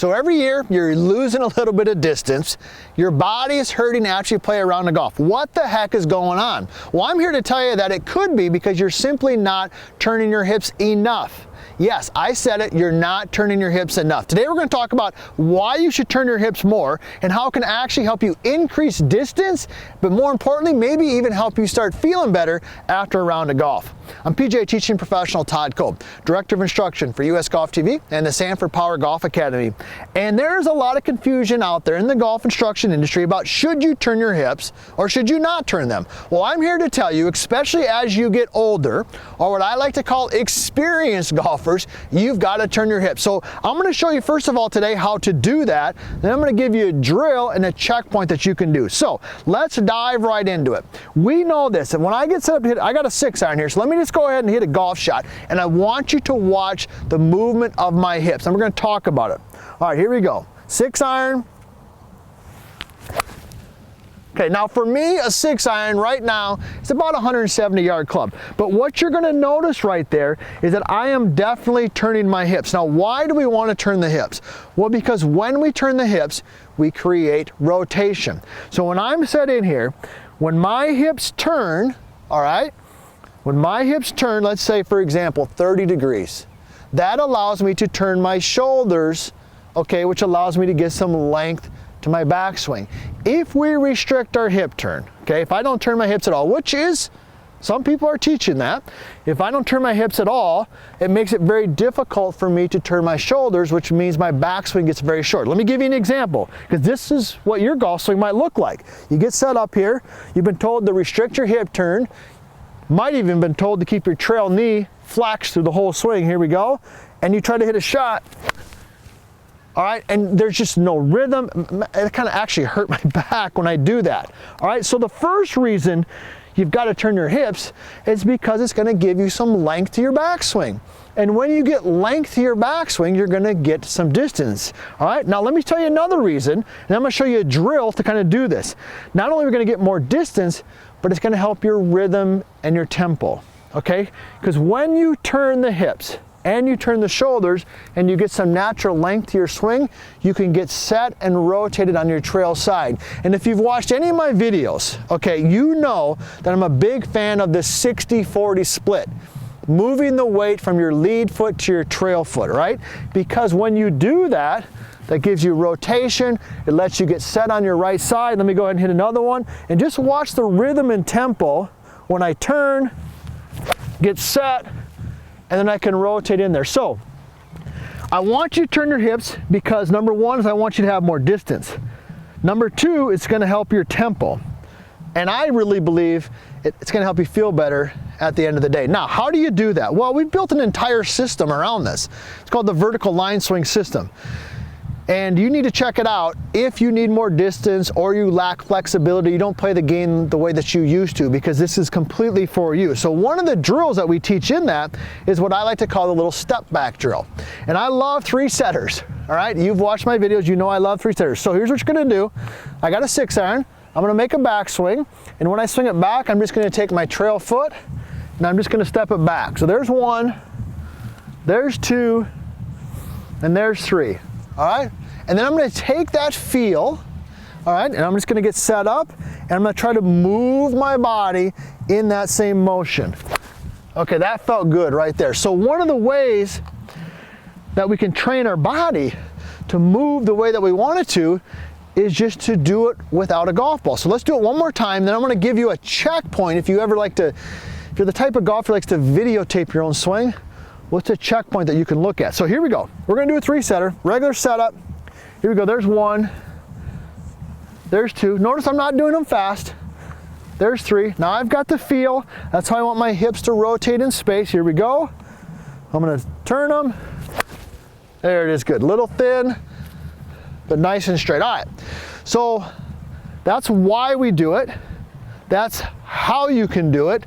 So every year you're losing a little bit of distance. Your body is hurting after you play a round of golf. What the heck is going on? Well, I'm here to tell you that it could be because you're simply not turning your hips enough. Yes, I said it, you're not turning your hips enough. Today we're going to talk about why you should turn your hips more and how it can actually help you increase distance, but more importantly, maybe even help you start feeling better after a round of golf. I'm PGA teaching professional Todd Kolb, Director of Instruction for US Golf TV and the Sanford Power Golf Academy. And there's a lot of confusion out there in the golf instruction industry about should you turn your hips or should you not turn them? Well, I'm here to tell you, especially as you get older, or what I like to call experienced golfers, you've got to turn your hips. So I'm going to show you first of all today how to do that. Then I'm going to give you a drill and a checkpoint that you can do. So let's dive right into it. We know this, and when I get set up to hit, I got a 6-iron here, so let me just go ahead and hit a golf shot, and I want you to watch the movement of my hips, and we're going to talk about it. All right, here we go. 6-iron. Okay, now for me, a 6-iron right now, it's about a 170-yard club. But what you're going to notice right there is that I am definitely turning my hips. Now, why do we want to turn the hips? Well, because when we turn the hips, we create rotation. So when I'm set in here, when my hips turn, all right, when my hips turn, let's say, for example, 30 degrees, that allows me to turn my shoulders, okay, which allows me to get some length to my backswing. If we restrict our hip turn, okay, if I don't turn my hips at all, which is, some people are teaching that, if I don't turn my hips at all, it makes it very difficult for me to turn my shoulders, which means my backswing gets very short. Let me give you an example, because this is what your golf swing might look like. You get set up here, you've been told to restrict your hip turn, might even been told to keep your trail knee flexed through the whole swing. Here we go. And you try to hit a shot. All right, and there's just no rhythm. It kind of actually hurt my back when I do that. All right, so the first reason you've got to turn your hips is because it's going to give you some length to your backswing. And when you get length to your backswing, you're going to get some distance. All right, now let me tell you another reason, and I'm going to show you a drill to kind of do this. Not only are we going to get more distance, but it's going to help your rhythm and your tempo, okay? Because when you turn the hips and you turn the shoulders and you get some natural length to your swing, you can get set and rotated on your trail side. And if you've watched any of my videos, okay, you know that I'm a big fan of this 60-40 split. Moving the weight from your lead foot to your trail foot, right? Because when you do that, that gives you rotation, it lets you get set on your right side. Let me go ahead and hit another one, and just watch the rhythm and tempo when I turn, get set, and then I can rotate in there. So, I want you to turn your hips because number one is I want you to have more distance. Number two, it's gonna help your tempo. And I really believe it's gonna help you feel better at the end of the day. Now, how do you do that? Well, we've built an entire system around this. It's called the vertical line swing system. And you need to check it out if you need more distance or you lack flexibility, you don't play the game the way that you used to, because this is completely for you. So one of the drills that we teach in that is what I like to call the little step back drill. And I love 3-setters, all right? You've watched my videos, you know I love 3-setters. So here's what you're gonna do. I got a 6-iron, I'm gonna make a backswing, and when I swing it back, I'm just gonna take my trail foot, and I'm just gonna step it back. So there's 1, there's 2, and there's 3. All right, and then I'm going to take that feel, all right, and I'm just going to get set up, and I'm going to try to move my body in that same motion. Okay, that felt good right there. So one of the ways that we can train our body to move the way that we want it to is just to do it without a golf ball. So let's do it one more time, then I'm going to give you a checkpoint if you ever like to, if you're the type of golfer who likes to videotape your own swing. What's a checkpoint that you can look at? So here we go. We're going to do a 3-setter, regular setup. Here we go. There's 1. There's 2. Notice I'm not doing them fast. There's 3. Now I've got the feel. That's how I want my hips to rotate in space. Here we go. I'm going to turn them. There it is. Good. Little thin, but nice and straight. All right. So that's why we do it. That's how you can do it.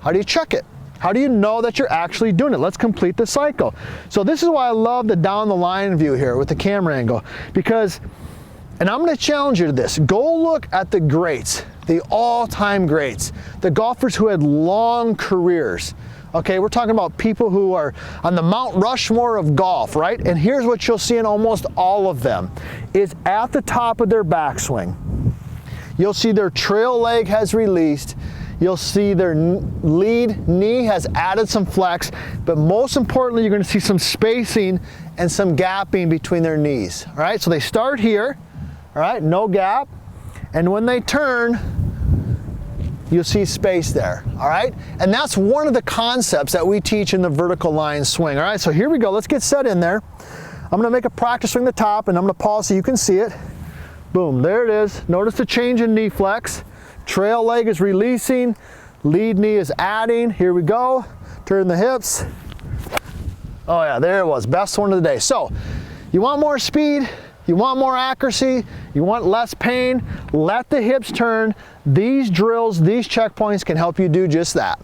How do you check it? How do you know that you're actually doing it? Let's complete the cycle. So this is why I love the down the line view here with the camera angle, because, and I'm going to challenge you to this, go look at the greats, the all-time greats, the golfers who had long careers. Okay, we're talking about people who are on the Mount Rushmore of golf, right? And here's what you'll see in almost all of them, is at the top of their backswing, you'll see their trail leg has released, you'll see their lead knee has added some flex, but most importantly, you're gonna see some spacing and some gapping between their knees, all right? So they start here, all right, no gap, and when they turn, you'll see space there, all right? And that's one of the concepts that we teach in the vertical line swing, all right? So here we go, let's get set in there. I'm gonna make a practice swing the top, and I'm gonna pause so you can see it. Boom, there it is. Notice the change in knee flex. Trail leg is releasing, lead knee is adding. Here we go, turn the hips. Oh yeah, there it was, best one of the day. So, you want more speed, you want more accuracy, you want less pain, let the hips turn. These drills, these checkpoints can help you do just that.